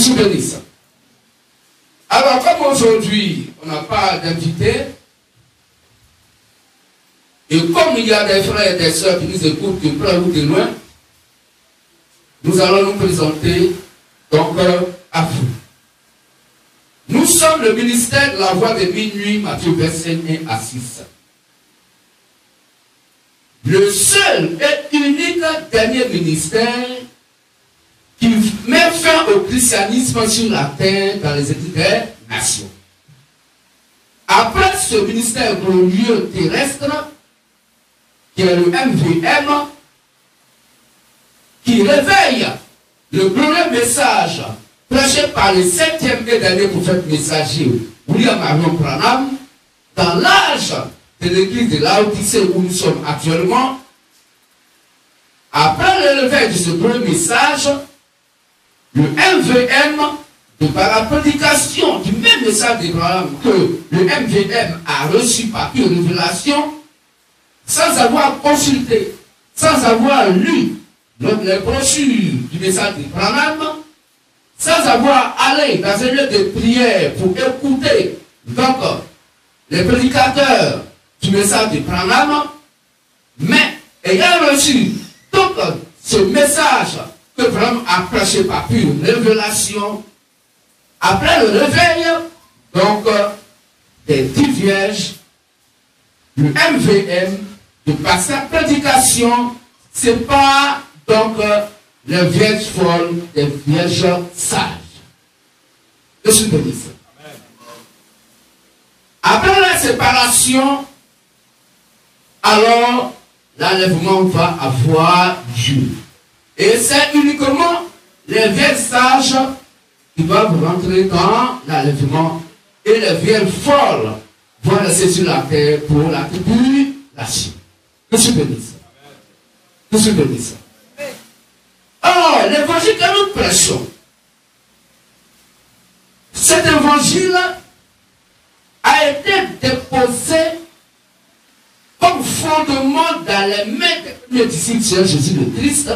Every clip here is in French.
Monsieur bénisse. Alors, comme aujourd'hui, on n'a pas d'invité, et comme il y a des frères et des sœurs qui nous écoutent de près ou de loin, nous allons nous présenter donc à vous. Nous sommes le ministère de la voix de minuit, Matthieu verset 1 à 6. Le seul et unique dernier ministère qui met fin au christianisme sur la terre dans les églises des nations. Après ce ministère glorieux terrestre, qui est le MVM, qui réveille le glorieux message prêché par le 7e et dernier prophète messager William Marion Branham, dans l'âge de l'église de Laodicée où nous sommes actuellement. Après le réveil de ce glorieux message, le MVM, par la prédication du même message d'Abraham que le MVM a reçu par une révélation, sans avoir consulté, sans avoir lu les brochures du message d'Abraham, sans avoir allé dans un lieu de prière pour écouter donc les prédicateurs du message d'Abraham, mais ayant reçu donc ce message que Abraham a prêché par une révélation, après le réveil donc des 10 vierges, le MVM, par sa prédication, c'est pas donc les vierges folles, des vierges sages. Je suis béni. Après la séparation, alors l'enlèvement va avoir lieu. Et c'est uniquement les vierges sages qui doivent rentrer dans l'enlèvement et les vierges folles vont rester sur la terre pour la tribulation. Que je bénisse. Que je bénisse. Or, l'évangile que nous prêchons, cet évangile a été déposé comme fondement dans les mains des disciples de Jésus le Christ,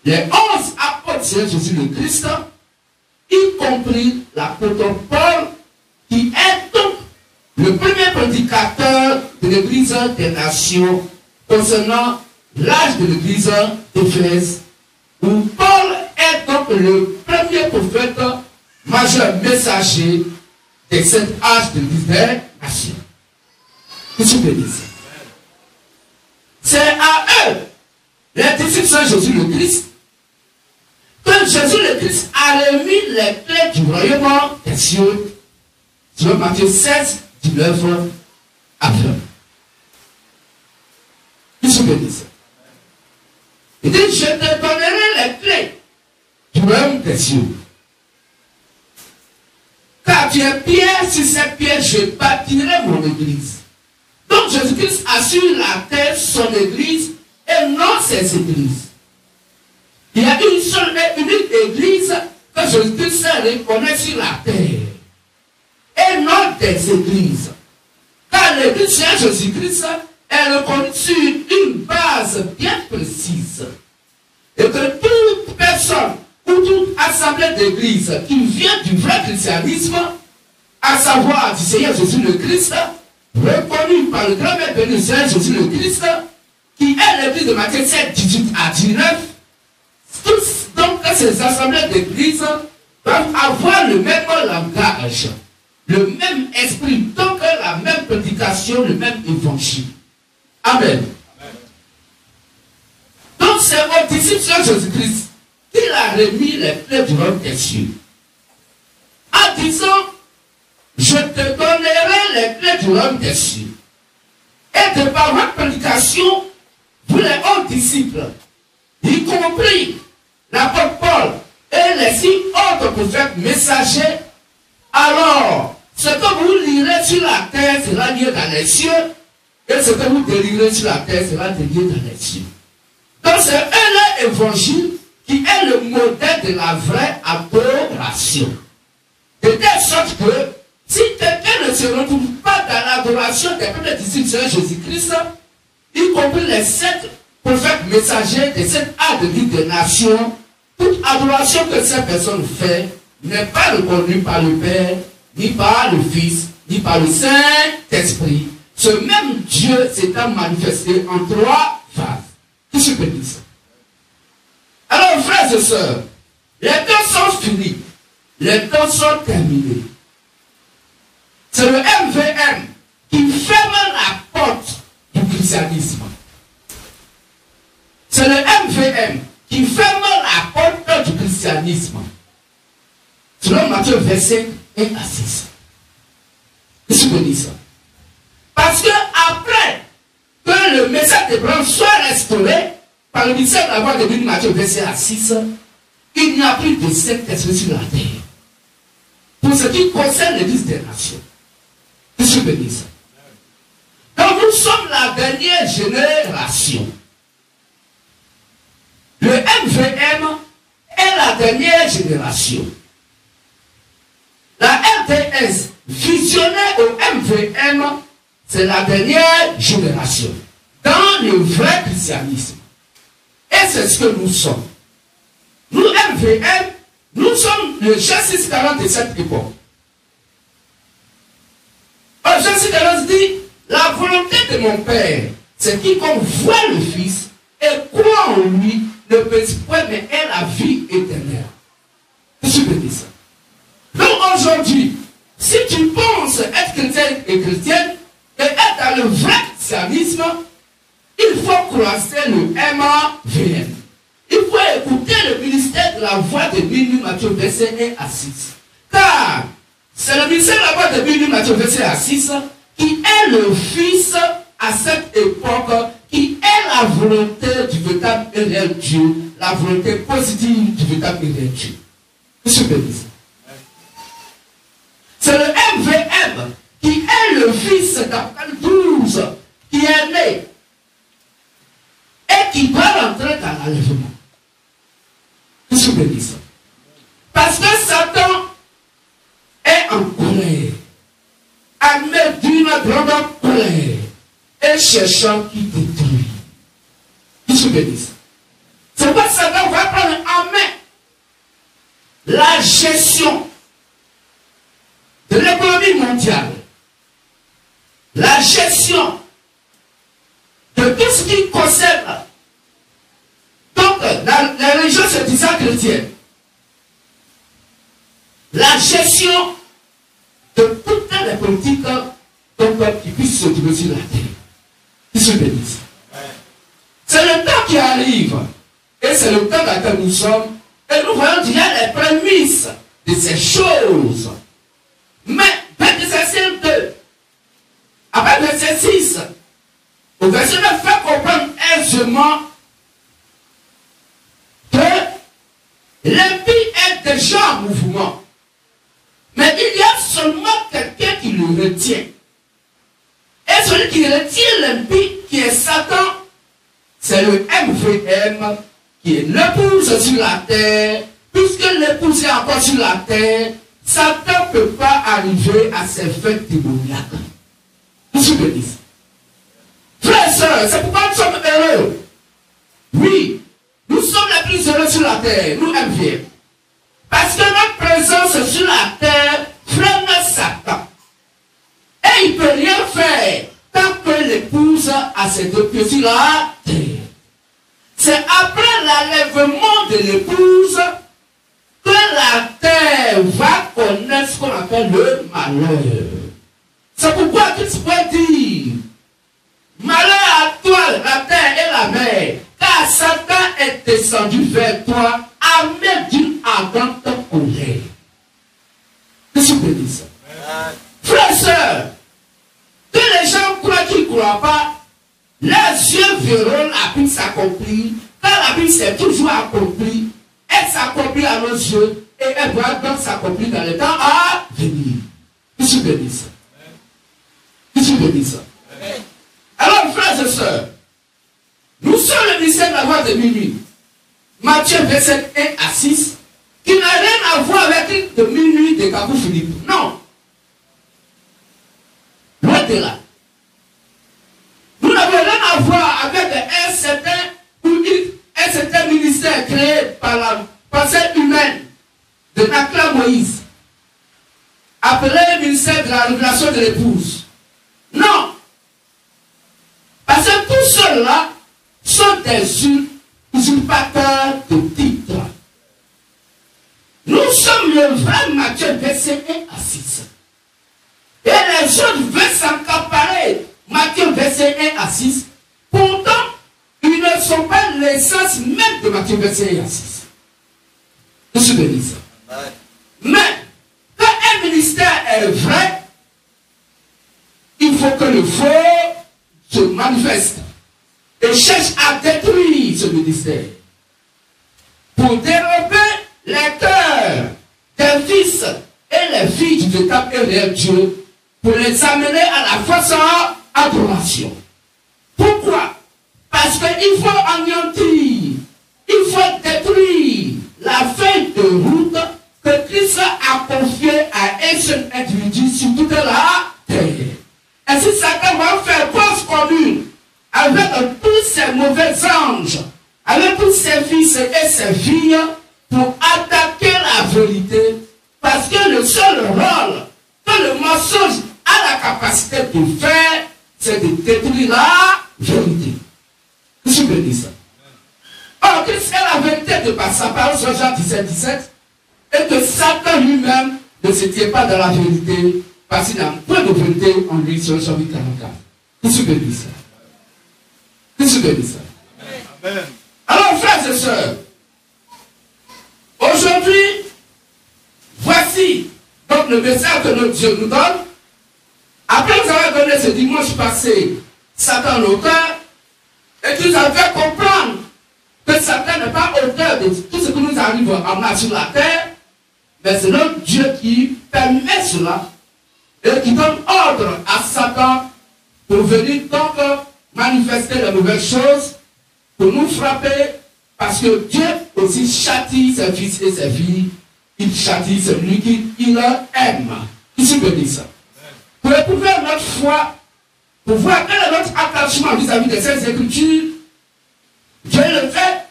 les 11 apôtres de Jésus le Christ, y compris l'apôtre Paul, qui est donc le premier prédicateur de l'Église des nations concernant l'âge de l'Église d'Éphèse, où Paul est donc le premier prophète majeur messager de cet âge de l'Église des nations. Que je bénisse. C'est à eux, les disciples de Jésus le Christ, que Jésus le Christ a remis les clés du royaume des cieux, sur Matthieu 16, 19 à 20. Que je bénisse. Il dit, je te donnerai les clés du royaume des cieux. Car tu es pierre, sur cette pierre, je bâtirai mon église. Donc Jésus-Christ a sur la terre son église et non ses églises. Il y a une seule et unique église que Jésus-Christ reconnaît sur la terre. Et non des églises. Car l'église de Jésus-Christ est reconnue sur une base bien précise. Et que toute personne ou toute assemblée d'église qui vient du vrai christianisme, à savoir du Seigneur Jésus le Christ, reconnu par le grand maître béni Seigneur Jésus le Christ, qui est l'église de Matthieu 7, 18 à 19, tous donc ces assemblées d'église doivent avoir le même langage, le même esprit, donc la même prédication, le même évangile. Amen. Donc c'est au disciple de Jésus-Christ qu'il a remis les clés du royaume des cieux. En disant, je te donnerai les clés du royaume des cieux. Et de par votre prédication, vous les 11 disciples, y compris l'apôtre Paul et les 6 autres prophètes messagers, alors ce que vous lirez sur la terre sera lié dans les cieux, et ce que vous délirez sur la terre sera délié dans les cieux. Donc c'est un évangile qui est le modèle de la vraie adoration. De telle sorte que si quelqu'un ne se retrouve pas dans l'adoration des premiers disciples de Jésus-Christ, y compris les 7 prophètes messagers de cette âge de vie des nations, tout toute adoration que cette personne fait n'est pas reconnue par le Père, ni par le Fils, ni par le Saint-Esprit. Ce même Dieu s'étant manifesté en 3 phases. Qu'est-ce que je dis ça? Alors, frères et sœurs, les temps sont finis. Les temps sont terminés. C'est le MVM qui ferme la porte du christianisme. C'est le MVM qui ferme la porte du christianisme. Selon Matthieu, verset 1 à 6. Qu'est-ce que je dis ça? Parce que après que le message d'Abraham soit restauré par le ministère de la voix de Dieu, Matthieu, verset à 6, il n'y a plus de Saint-Esprit sur la terre. Pour ce qui concerne l'Église des nations. Qu'est-ce que je dis ça? Donc nous sommes la dernière génération. Le MVM est la dernière génération. La RTS fusionnée au MVM, c'est la dernière génération. Dans le vrai christianisme. Et c'est ce que nous sommes. Nous, MVM, nous sommes le G640 de cette époque. Le G640 dit, la volonté de mon Père, c'est quiconque voit le Fils et croit en lui, ne peut point, mais est la vie éternelle. Qu'est-ce que je veux dire ça? Donc aujourd'hui, si tu penses être chrétien et chrétienne, et être dans le vrai christianisme, il faut croiser le MVM. Il faut écouter le ministère de la voix de minuit, Matthieu, verset 1 à 6. Car c'est le ministère de la voix de minuit, Matthieu, verset à 6, qui est le Fils à cette époque, qui est la volonté du véritable et réel Dieu, la volonté positive du véritable et réel Dieu. Qu'est-ce que je veux dire? C'est le MVM qui est le Fils d'Abraham 12, qui est né et qui doit rentrer dans l'enlèvement. Qu'est-ce que je veux dire ça? Parce que Satan est en colère, armé d'une grande colère et cherchant qui détruit. Qu'est-ce que je veux dire ça? C'est pourquoi Satan va prendre en main la gestion de l'économie mondiale, la gestion de tout ce qui concerne donc la religion se disant chrétienne, la gestion de toutes les politiques donc, qui puissent se trouver sur la terre. Qui se bénissent. C'est le temps qui arrive et c'est le temps dans lequel nous sommes et nous voyons déjà les prémices de ces choses. Mais verset 2, après verset 6, au verset 9 fait comprendre aisément que l'impie est déjà en mouvement. Mais il y a seulement quelqu'un qui le retient. Et celui qui retient l'impie, qui est Satan, c'est le MVM, qui est l'épouse sur la terre. Puisque l'épouse est encore sur la terre, Satan ne peut pas arriver à ses fêtes démoniaques. Qu'est-ce que je dis? Frères et sœurs, c'est pourquoi nous sommes heureux. Oui, nous sommes les plus heureux sur la terre, nous MVM. Parce que notre présence sur la terre freine Satan. Et il ne peut rien faire tant que l'épouse a ses deux pieds sur la terre. C'est après l'enlèvement de l'épouse que la terre va connaître ce qu'on appelle le malheur. C'est pourquoi tu peux dire, malheur à toi, la terre et la mer, car Satan est descendu vers toi, armé d'une ardente colère. Qu'est-ce que je peux dire ça? Frères et sœurs, que les gens croient qu'ils ne croient pas, leurs yeux verront la Bible s'accomplir, car la Bible s'est toujours accomplie, elle s'accomplit à nos yeux, et elle va donc s'accomplir dans le temps à venir. Qu'est-ce que je veux dire ça? Qu'est-ce que je veux dire ça? Alors, frères et sœurs, nous sommes le ministère de la voix de minuit. Matthieu verset 1 à 6, qui n'a rien à voir avec de minuit de Kabou Philippe. Non. Loin de là. Nous n'avons rien à voir avec un certain ministère créé par pensée humaine de Nakla Moïse, appelé ministère de la révélation de l'épouse. Non. Parce que tous ceux-là sont des usurpateurs de titres. Nous sommes le vrai Matthieu, verset 1 à 6. Et les autres veulent s'accaparer. Matthieu, verset 1 à 6. Pourtant, ils ne sont pas l'essence même de Matthieu, verset 1 à 6. Vous souvenez ça. Mais, quand un ministère est vrai, il faut que le faux se manifeste et cherche à détruire ce ministère pour dérober les cœurs des fils et les filles du véritable et réel Dieu pour les amener à la fausse adoration. Pourquoi? Parce qu'il faut anéantir, il faut détruire la feuille de route que Christ a confiée à un seul individu sur toute la terre. Et si Satan va faire cause commune avec tous ces mauvais anges, avec tous ses fils et ses filles, pour attaquer la vérité, parce que le seul rôle que le mensonge a la capacité de faire, c'est de détruire la vérité. Vous souvenez ça? Or, Christ est la vérité de par sa parole sur Jean 17, 17, et que Satan lui-même ne se tient pas dans la vérité, parce qu'il n'a point de vérité en lui sur Jean 8, 44. Vous souvenez ça? Vous souvenez ça? Amen. Alors, frères et sœurs, aujourd'hui, voici donc le message que notre Dieu nous donne. Après nous avoir donné ce dimanche passé Satan l'auteur, et que nous avons fait comprendre que Satan n'est pas auteur de tout ce que nous arrivons à amener sur la terre, mais c'est notre Dieu qui permet cela et qui donne ordre à Satan pour venir donc manifester les nouvelles choses, pour nous frapper, parce que Dieu aussi châtie ses fils et ses filles. Il châtie celui qu'il aime. Qui se peut dire ça? Pour éprouver notre foi, pour voir quel est notre attachement vis-à-vis de ces Écritures, Dieu le fait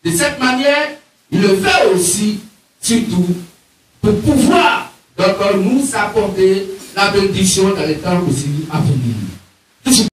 de cette manière. Il le fait aussi, surtout, pour pouvoir donc nous apporter la bénédiction dans les temps aussi à venir.